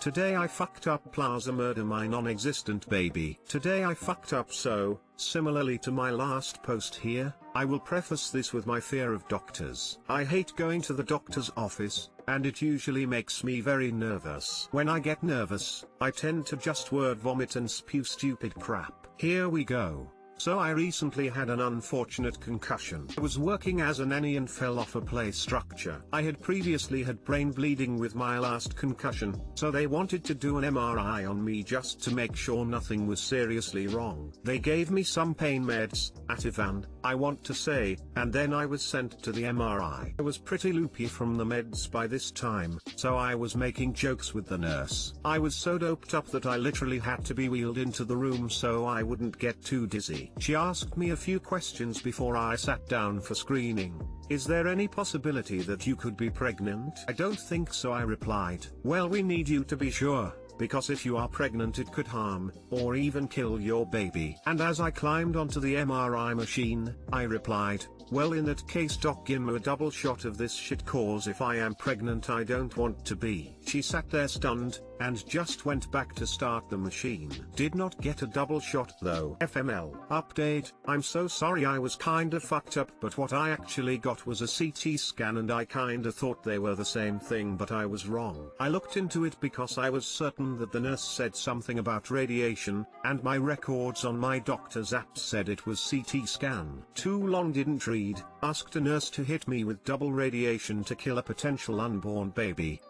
Today I fucked up Plaza murder my non-existent baby. Today I fucked up so, similarly to my last post here, I will preface this with my fear of doctors. I hate going to the doctor's office, and it usually makes me very nervous. When I get nervous, I tend to just word vomit and spew stupid crap. Here we go. So I recently had an unfortunate concussion. I was working as a nanny and fell off a play structure. I had previously had brain bleeding with my last concussion, so they wanted to do an MRI on me just to make sure nothing was seriously wrong. They gave me some pain meds, Ativan, I want to say, and then I was sent to the MRI. I was pretty loopy from the meds by this time, so I was making jokes with the nurse. I was so doped up that I literally had to be wheeled into the room so I wouldn't get too dizzy. She asked me a few questions before I sat down for screening. Is there any possibility that you could be pregnant? I don't think so, I replied. Well, we need you to be sure, because if you are pregnant it could harm, or even kill your baby. And as I climbed onto the MRI machine, I replied, well, in that case doc, give me a double shot of this shit, cause if I am pregnant I don't want to be. She sat there stunned, and just went back to start the machine. Did not get a double shot though. FML. Update, I'm so sorry, I was kinda fucked up, but what I actually got was a CT scan and I kinda thought they were the same thing, but I was wrong. I looked into it because I was certain that the nurse said something about radiation, and my records on my doctor's app said it was CT scan. Too long didn't read. Asked a nurse to hit me with double radiation to kill a potential unborn baby.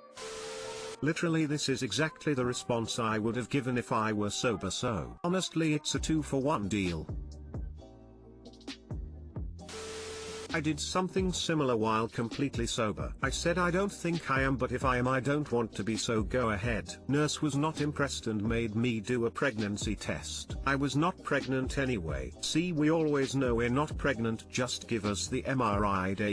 Literally, this is exactly the response I would have given if I were sober, so honestly it's a 2-for-1 deal. I did something similar while completely sober. I said I don't think I am, but if I am I don't want to be, so go ahead. Nurse was not impressed and made me do a pregnancy test. I was not pregnant anyway. See, we always know we're not pregnant, just give us the MRI day.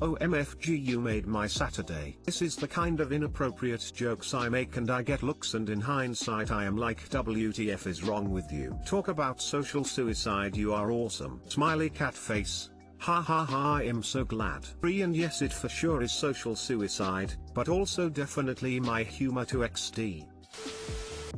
OMFG, you made my Saturday. This is the kind of inappropriate jokes I make and I get looks, and in hindsight I am like, WTF is wrong with you? Talk about social suicide, you are awesome. Smiley cat face. Ha ha ha, I am so glad. Free, and yes, it for sure is social suicide, but also definitely my humor to XD.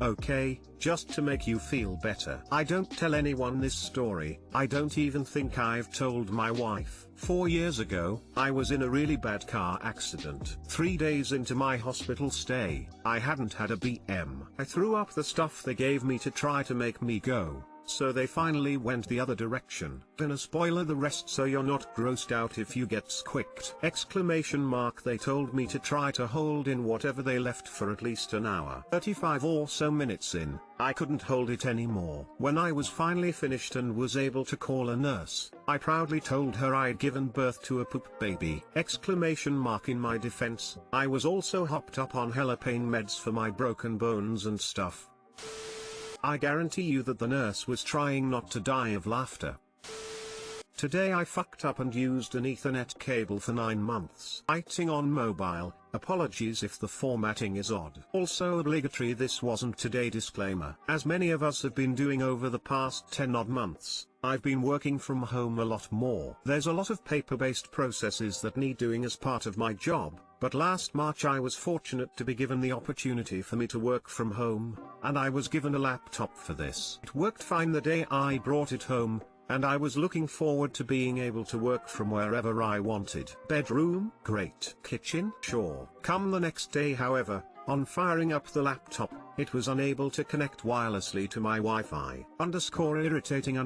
Okay, just to make you feel better, I don't tell anyone this story. I don't even think I've told my wife. 4 years ago, I was in a really bad car accident. 3 days into my hospital stay, I hadn't had a BM. I threw up the stuff they gave me to try to make me go, so they finally went the other direction. Gonna spoiler the rest so you're not grossed out if you get squicked. Exclamation mark. They told me to try to hold in whatever they left for at least an hour. 35 or so minutes in, I couldn't hold it anymore. When I was finally finished and was able to call a nurse, I proudly told her I'd given birth to a poop baby. Exclamation mark. In my defense, I was also hopped up on hella pain meds for my broken bones and stuff. I guarantee you that the nurse was trying not to die of laughter. Today I fucked up and used an Ethernet cable for 9 months. Writing on mobile, apologies if the formatting is odd. Also obligatory, this wasn't today disclaimer. As many of us have been doing over the past 10 odd months, I've been working from home a lot more. There's a lot of paper-based processes that need doing as part of my job, but last March I was fortunate to be given the opportunity for me to work from home, and I was given a laptop for this. It worked fine the day I brought it home, and I was looking forward to being able to work from wherever I wanted. Bedroom? Great. Kitchen? Sure. Come the next day, however, on firing up the laptop, it was unable to connect wirelessly to my Wi-Fi. Irritating.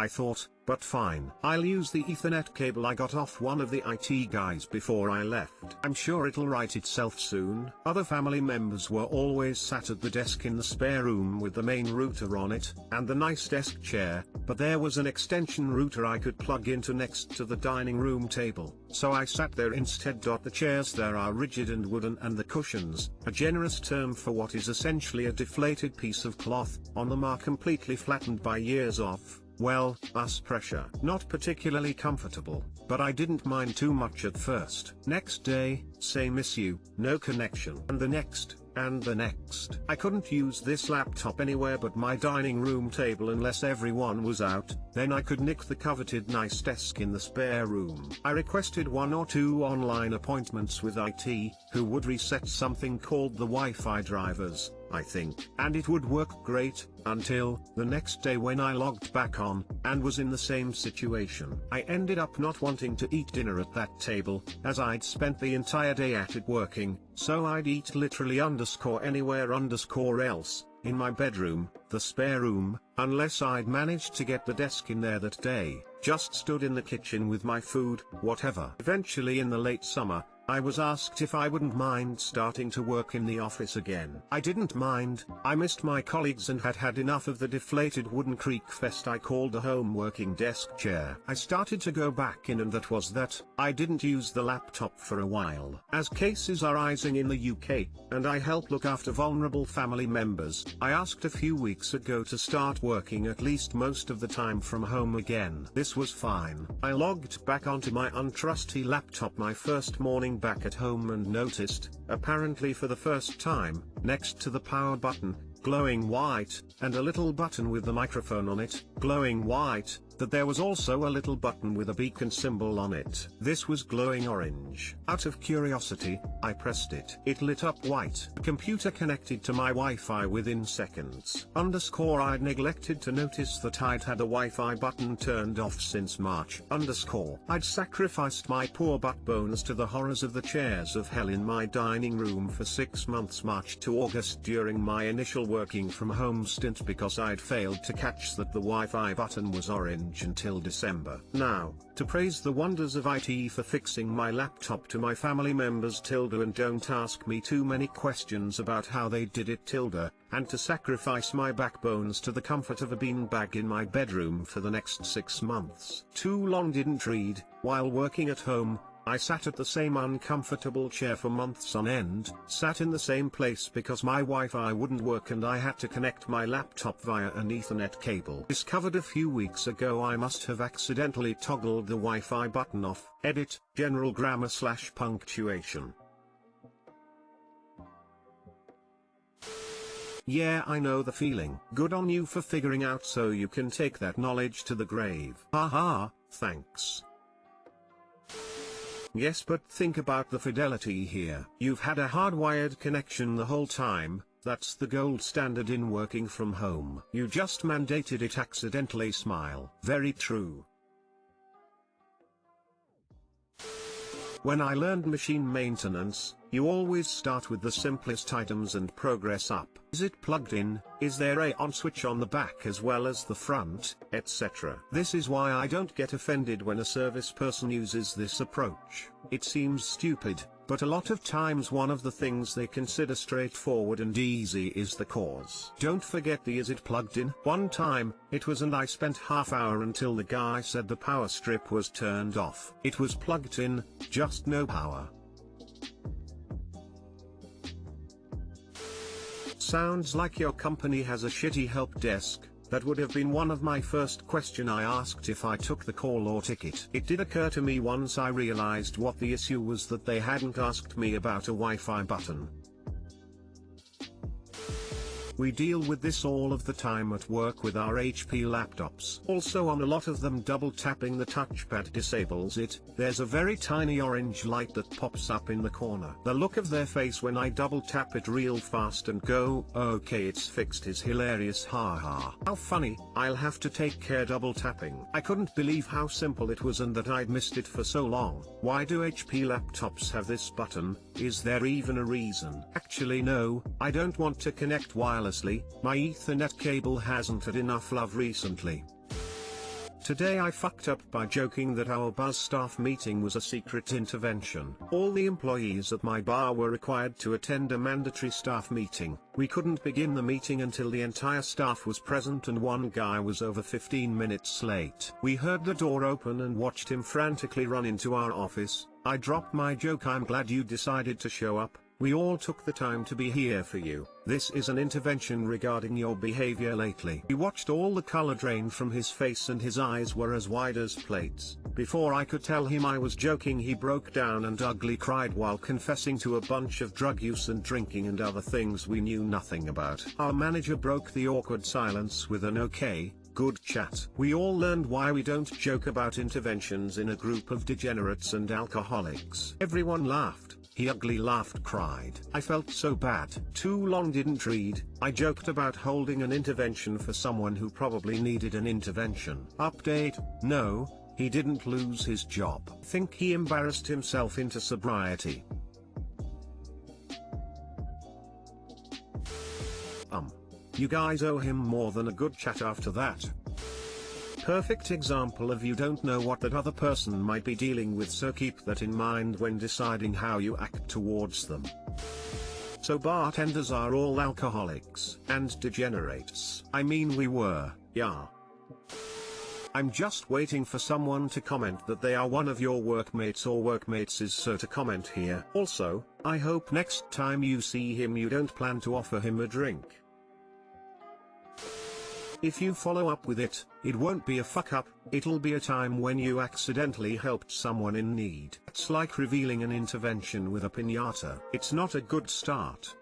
I thought, but fine, I'll use the Ethernet cable I got off one of the IT guys before I left. I'm sure it'll write itself soon. Other family members were always sat at the desk in the spare room with the main router on it, and the nice desk chair, but there was an extension router I could plug into next to the dining room table, so I sat there instead. The chairs there are rigid and wooden, and the cushions, a generous term for what is essentially a deflated piece of cloth, on them are completely flattened by years of, well, us pressure. Not particularly comfortable, but I didn't mind too much at first. Next day, say miss you, no connection. And the next, and the next. I couldn't use this laptop anywhere but my dining room table unless everyone was out, then I could nick the coveted nice desk in the spare room. I requested 1 or 2 online appointments with IT, who would reset something called the Wi-Fi drivers, I think, and it would work great, until the next day when I logged back on, and was in the same situation. I ended up not wanting to eat dinner at that table, as I'd spent the entire day at it working, so I'd eat literally anywhere else, in my bedroom, the spare room, unless I'd managed to get the desk in there that day, just stood in the kitchen with my food, whatever. Eventually in the late summer, I was asked if I wouldn't mind starting to work in the office again. I didn't mind, I missed my colleagues and had had enough of the deflated wooden creak fest I called the home working desk chair. I started to go back in, and that was that. I didn't use the laptop for a while. As cases are rising in the UK, and I help look after vulnerable family members, I asked a few weeks ago to start working at least most of the time from home again. This was fine. I logged back onto my untrusty laptop my first morning back at home and noticed, apparently for the first time, next to the power button, glowing white, and a little button with the microphone on it, glowing white, that there was also a little button with a beacon symbol on it. This was glowing orange. Out of curiosity, I pressed it. It lit up white. The computer connected to my Wi-Fi within seconds. I'd neglected to notice that I'd had the Wi-Fi button turned off since March. I'd sacrificed my poor butt bones to the horrors of the chairs of hell in my dining room for 6 months, March to August, during my initial working from home stint, because I'd failed to catch that the Wi-Fi button was orange until December. Now, to praise the wonders of IT for fixing my laptop to my family members and don't ask me too many questions about how they did it and to sacrifice my backbones to the comfort of a beanbag in my bedroom for the next 6 months. Too long didn't read. While working at home, I sat at the same uncomfortable chair for months on end, sat in the same place because my Wi-Fi wouldn't work and I had to connect my laptop via an Ethernet cable. Discovered a few weeks ago I must have accidentally toggled the Wi-Fi button off. Edit, general grammar / punctuation. Yeah, I know the feeling. Good on you for figuring out so you can take that knowledge to the grave. Haha, thanks. Yes, but think about the fidelity here. You've had a hardwired connection the whole time. That's the gold standard in working from home. You just mandated it accidentally. Smile. Very true. When I learned machine maintenance, you always start with the simplest items and progress up. Is it plugged in? Is there a on switch on the back as well as the front, etc. This is why I don't get offended when a service person uses this approach. It seems stupid, but a lot of times one of the things they consider straightforward and easy is the cause. Don't forget the is it plugged in. One time, it was, and I spent half hour until the guy said the power strip was turned off. It was plugged in, just no power. Sounds like your company has a shitty help desk. That would have been one of my first question I asked if I took the call or ticket. It did occur to me once I realized what the issue was, that they hadn't asked me about a Wi-Fi button. We deal with this all of the time at work with our HP laptops. Also on a lot of them, double tapping the touchpad disables it. There's a very tiny orange light that pops up in the corner. The look of their face when I double tap it real fast and go, okay, it's fixed, is hilarious. Haha. How funny. I'll have to take care double tapping. I couldn't believe how simple it was and that I'd missed it for so long. Why do HP laptops have this button? Is there even a reason? Actually no, I don't want to connect wirelessly. My Ethernet cable hasn't had enough love recently. Today I fucked up by joking that our buzz staff meeting was a secret intervention. All the employees at my bar were required to attend a mandatory staff meeting. We couldn't begin the meeting until the entire staff was present, and one guy was over 15 minutes late. We heard the door open and watched him frantically run into our office. I dropped my joke, I'm glad you decided to show up. We all took the time to be here for you. This is an intervention regarding your behavior lately. We watched all the color drain from his face and his eyes were as wide as plates. Before I could tell him I was joking, he broke down and ugly cried while confessing to a bunch of drug use and drinking and other things we knew nothing about. Our manager broke the awkward silence with an "Okay, good chat." We all learned why we don't joke about interventions in a group of degenerates and alcoholics. Everyone laughed. He ugly laughed, cried. I felt so bad. Too long didn't read. I joked about holding an intervention for someone who probably needed an intervention. Update: no, he didn't lose his job. Think he embarrassed himself into sobriety. You guys owe him more than a good chat after that. Perfect example of you don't know what that other person might be dealing with, so keep that in mind when deciding how you act towards them. So bartenders are all alcoholics and degenerates. I mean, we were, yeah. I'm just waiting for someone to comment that they are one of your workmates or workmates, so to comment here. Also, I hope next time you see him you don't plan to offer him a drink. If you follow up with it, it won't be a fuck up, it'll be a time when you accidentally helped someone in need. It's like revealing an intervention with a piñata. It's not a good start.